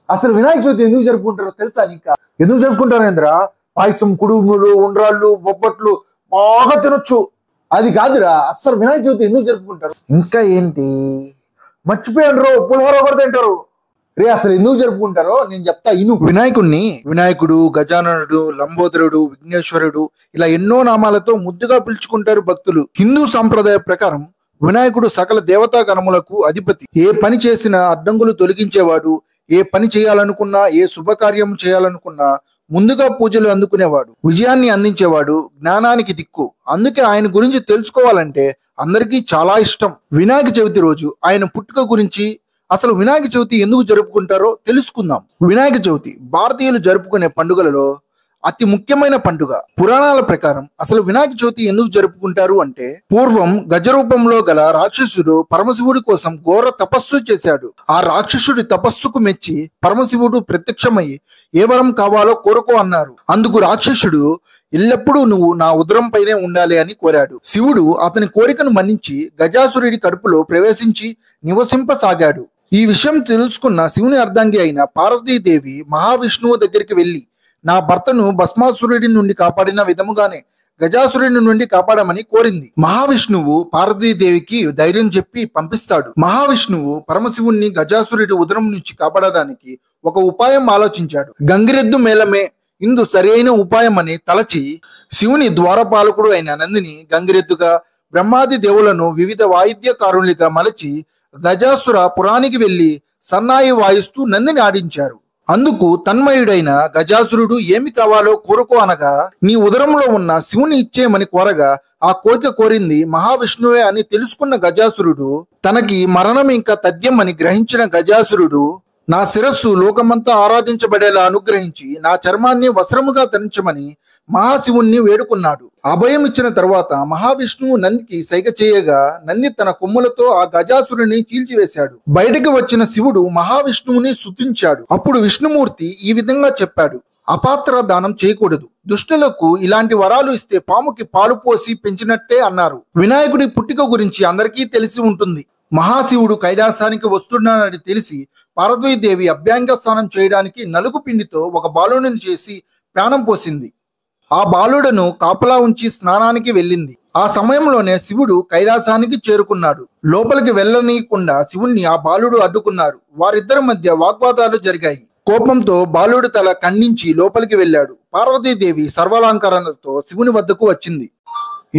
అసలు వినాయక చవితి ఎందుకు జరుపుకుంటారో తెలుసా నీకు? ఎందుకు చేసుకుంటారేంద్రా? పాయసం, కుడుములు, ఉండ్రాళ్ళు, బొబ్బట్లు బాగా తినొచ్చు. అది కాదురా, అసలు వినాయక చవితి ఎందుకు జరుపుకుంటారు? ఇంకా ఏంటి మర్చిపోయారు, పులిహోర కూడా తింటారు. రే అసలు ఎందుకు జరుపుకుంటారో నేను చెప్తా ఇను. వినాయకుడు, గజాననుడు, లంబోదరుడు, విఘ్నేశ్వరుడు ఇలా ఎన్నో నామాలతో ముద్దుగా పిలుచుకుంటారు భక్తులు. హిందూ సాంప్రదాయ ప్రకారం వినాయకుడు సకల దేవతా గణములకు అధిపతి. ఏ పని చేసినా అడ్డంకులు తొలగించేవాడు. ఏ పని చేయాలనుకున్నా, ఏ శుభకార్యం చేయాలనుకున్నా ముందుగా పూజలు అందుకునేవాడు. విజయాన్ని అందించేవాడు, జ్ఞానానికి దిక్కు. అందుకే ఆయన గురించి తెలుసుకోవాలంటే అందరికీ చాలా ఇష్టం. వినాయక చవితి రోజు ఆయన పుట్టుక గురించి, అసలు వినాయక చవితి ఎందుకు జరుపుకుంటారో తెలుసుకుందాం. వినాయక చవితి భారతీయులు జరుపుకునే పండుగలలో అతి ముఖ్యమైన పండుగ. పురాణాల ప్రకారం అసలు వినాయక చవితి ఎందుకు జరుపుకుంటారు అంటే, పూర్వం గజరూపంలో గల రాక్షసుడు పరమశివుడి కోసం ఘోర తపస్సు చేశాడు. ఆ రాక్షసుడి తపస్సుకు మెచ్చి పరమశివుడు ప్రత్యక్షమై ఏ వరం కావాలో కోరుకో అన్నారు. అందుకు రాక్షసుడు ఎల్లప్పుడూ నువ్వు నా ఉదరం పైనే ఉండాలి అని కోరాడు. శివుడు అతని కోరికను మన్నించి గజాసురుడి కడుపులో ప్రవేశించి నివసింపసాగాడు. ఈ విషయం తెలుసుకున్న శివుని అర్ధాంగి అయిన పార్వతీదేవి మహావిష్ణువు దగ్గరికి వెళ్లి, నా భర్తను భస్మాసురుడి నుండి కాపాడిన విధముగానే గజాసురుడి నుండి కాపాడమని కోరింది. మహావిష్ణువు పార్వతీదేవికి ధైర్యం చెప్పి పంపిస్తాడు. మహావిష్ణువు పరమశివుణ్ణి గజాసురుడి ఉదరం నుంచి కాపాడడానికి ఒక ఉపాయం ఆలోచించాడు. గంగిరెద్దు మేళమే ఇందు సరైన ఉపాయం అని తలచి శివుని ద్వారపాలకుడు అయిన నందిని గంగిరెద్దుగా, బ్రహ్మాది దేవులను వివిధ వాయిద్యకారులుగా మలచి గజాసుర పురానికి వెళ్లి సన్నాయి వాయిస్తూ నందిని ఆడించారు. అందుకు తన్మయుడైన గజాసురుడు ఏమి కావాలో కోరుకో అనగా, నీ ఉదరంలో ఉన్న శివుని ఇచ్చేయమని కోరగా ఆ కోరిక కోరింది మహావిష్ణువే అని తెలుసుకున్న గజాసురుడు, తనకి మరణం ఇంకా తథ్యం అని గ్రహించిన గజాసురుడు, నా శిరస్సు లోకమంతా ఆరాధించబడేలా అనుగ్రహించి నా చర్మాన్ని వస్త్రముగా ధరించమని మహాశివుణ్ణి వేడుకున్నాడు. అభయం ఇచ్చిన తర్వాత మహావిష్ణువు నందికి సైగ చేయగా నంది తన కొమ్ములతో ఆ గజాసురుని చీల్చివేశాడు. బయటకు వచ్చిన శివుడు మహావిష్ణువుని స్తుతించాడు. అప్పుడు విష్ణుమూర్తి ఈ విధంగా చెప్పాడు, అపాత్ర దానం చేయకూడదు. దుష్టులకు ఇలాంటి వరాలు ఇస్తే పాముకి పాలు పోసి పెంచినట్టే అన్నారు. వినాయకుడి పుట్టిక గురించి అందరికీ తెలిసి ఉంటుంది. మహాశివుడు కైలాసానికి వస్తున్నాడని తెలిసి పార్వతీదేవి అభ్యంగ స్నానం చేయడానికి నలుగు పిండితో ఒక బాలుడిని చేసి ప్రాణం పోసింది. ఆ బాలుడను కాపలా ఉంచి స్నానానికి వెళ్ళింది. ఆ సమయంలోనే శివుడు కైలాసానికి చేరుకున్నాడు. లోపలికి వెళ్ళనీయకుండా శివుణ్ణి ఆ బాలుడు అడ్డుకున్నారు. వారిద్దరి మధ్య వాగ్వాదాలు జరిగాయి. కోపంతో బాలుడు తల ఖండించి లోపలికి వెళ్ళాడు. పార్వతీదేవి సర్వాలంకరణలతో శివుని వద్దకు వచ్చింది.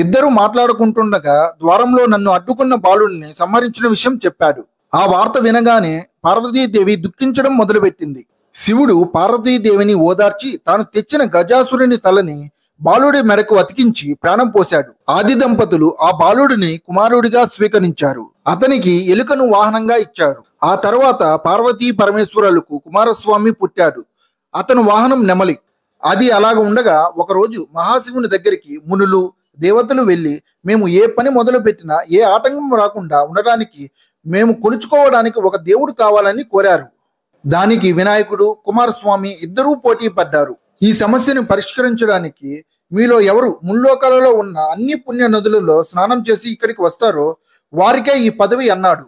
ఇద్దరు మాట్లాడుకుంటుండగా ద్వారంలో నన్ను అడ్డుకున్న బాలుడిని సంహరించిన విషయం చెప్పాడు. ఆ వార్త వినగానే పార్వతీదేవి దుఃఖించడం మొదలుపెట్టింది. శివుడు పార్వతీదేవిని ఓదార్చి తాను తెచ్చిన గజాసురుని తలని బాలుడి మెడకు అతికించి ప్రాణం పోశాడు. ఆది దంపతులు ఆ బాలుడిని కుమారుడిగా స్వీకరించారు. అతనికి ఎలుకను వాహనంగా ఇచ్చారు. ఆ తర్వాత పార్వతీ పరమేశ్వరులకు కుమారస్వామి పుట్టాడు. అతను వాహనం నెమలి. అది అలాగ ఉండగా ఒకరోజు మహాశివుని దగ్గరికి మునులు, దేవతలు వెళ్లి, మేము ఏ పని మొదలు పెట్టినా ఏ ఆటంకం రాకుండా ఉండడానికి మేము కొలుచుకోవడానికి ఒక దేవుడు కావాలని కోరారు. దానికి వినాయకుడు, కుమారస్వామి ఇద్దరూ పోటీ పడ్డారు. ఈ సమస్యను పరిష్కరించడానికి మీలో ఎవరు ముల్లోకాలలో ఉన్న అన్ని పుణ్య నదులలో స్నానం చేసి ఇక్కడికి వస్తారో వారికే ఈ పదవి అన్నాడు.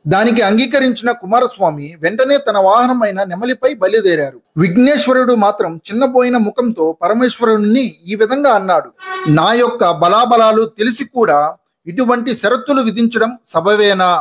దానికి అంగీకరించిన కుమారస్వామి వెంటనే తన వాహనమైన నెమలిపై బయలుదేరారు. విఘ్నేశ్వరుడు మాత్రం చిన్నపోయిన ముఖంతో పరమేశ్వరుణ్ణి ఈ విధంగా అన్నాడు, నా యొక్క బలాబలాలు తెలిసి కూడా ఇటువంటి షరతులు విధించడం సబవేనా?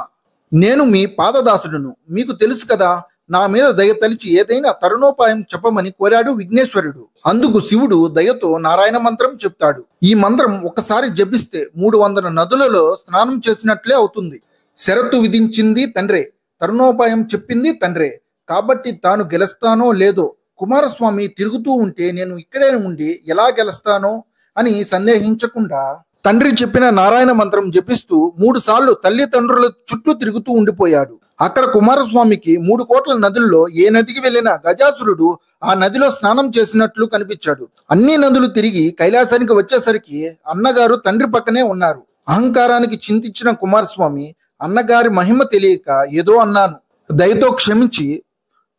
నేను మీ పాదదాసుడును, మీకు తెలుసు కదా. నా మీద దయ తలిచి ఏదైనా తరుణోపాయం చెప్పమని కోరాడు విఘ్నేశ్వరుడు. అందుకు శివుడు దయతో నారాయణ మంత్రం చెప్తాడు. ఈ మంత్రం ఒకసారి జపిస్తే 300 నదులలో స్నానం చేసినట్లే అవుతుంది. షరతు విధించింది తండ్రే, తరుణోపాయం చెప్పింది తండ్రే. కాబట్టి తాను గెలుస్తానో లేదో కుమారస్వామి తిరుగుతూ ఉంటే నేను ఇక్కడే ఉండి ఎలా గెలుస్తానో అని సందేహించకుండా తండ్రి చెప్పిన నారాయణ మంత్రం జపిస్తూ 3 సార్లు తల్లిదండ్రుల చుట్టూ తిరుగుతూ ఉండిపోయాడు. అక్కడ కుమారస్వామికి 3 కోట్ల నదుల్లో ఏ నదికి వెళ్ళినా గజాసురుడు ఆ నదిలో స్నానం చేసినట్లు కనిపించాడు. అన్ని నదులు తిరిగి కైలాసానికి వచ్చేసరికి అన్నగారు తండ్రి పక్కనే ఉన్నారు. అహంకారానికి చింతించిన కుమారస్వామి, అన్నగారి మహిమ తెలియక ఏదో అన్నాను, దయతో క్షమించి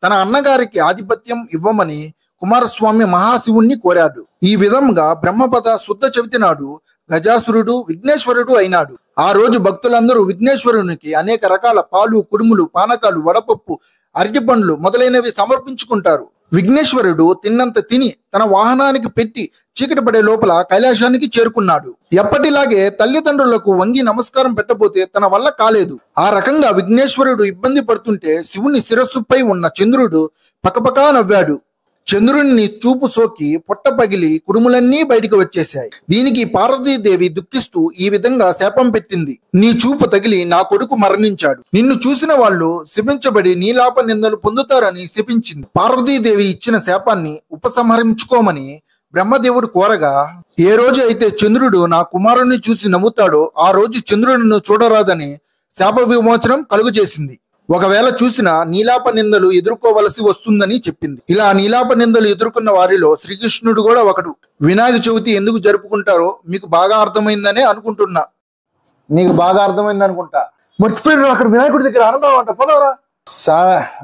తన అన్నగారికి ఆధిపత్యం ఇవ్వమని కుమారస్వామి మహాశివుణ్ణి కోరాడు. ఈ విధంగా బ్రహ్మపద శుద్ధ చవితి నాడు గజాసురుడు విఘ్నేశ్వరుడు అయినాడు. ఆ రోజు భక్తులందరూ విఘ్నేశ్వరునికి అనేక రకాల పాలు, కుడుములు, పానకాలు, వడపప్పు, అరటి పండ్లు మొదలైనవి సమర్పించుకుంటారు. విఘ్నేశ్వరుడు తిన్నంత తిని తన వాహనానికి పెట్టి చీకటి పడే లోపల కైలాసానికి చేరుకున్నాడు. ఎప్పటిలాగే తల్లిదండ్రులకు వంగి నమస్కారం పెట్టబోతే తన వల్ల కాలేదు. ఆ రకంగా విఘ్నేశ్వరుడు ఇబ్బంది పడుతుంటే శివుని శిరస్సుపై ఉన్న చంద్రుడు పకపకా నవ్వాడు. చంద్రుడిని చూపు సోకి పొట్ట పగిలి కుడుములన్నీ బయటికి వచ్చేశాయి. దీనికి పార్వతీదేవి దుఃఖిస్తూ ఈ విధంగా శాపం పెట్టింది. నీ చూపు తగిలి నా కొడుకు మరణించాడు. నిన్ను చూసిన వాళ్ళు శపించబడి నీలాప నిందలు పొందుతారని శపించింది. పార్వతీదేవి ఇచ్చిన శాపాన్ని ఉపసంహరించుకోమని బ్రహ్మదేవుడు కోరగా, ఏ రోజు అయితే చంద్రుడు నా కుమారుణ్ణి చూసి నవ్వుతాడో ఆ రోజు చంద్రుడిని చూడరాదని శాప విమోచనం కలుగు చేసింది. ఒకవేళ చూసినా నీలాప నిందలు ఎదుర్కోవలసి వస్తుందని చెప్పింది. ఇలా నీలాప నిందలు ఎదుర్కొన్న వారిలో శ్రీకృష్ణుడు కూడా ఒకడు. వినాయక చవితి ఎందుకు జరుపుకుంటారో మీకు బాగా అర్థమైందనే అనుకుంటున్నా. నీకు బాగా అర్థమైంది అనుకుంటా. మర్చిపోయిన అక్కడ వినాయకుడి దగ్గర ఆనందం అంట. పోదవరా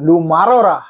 నువ్వు మారవరా.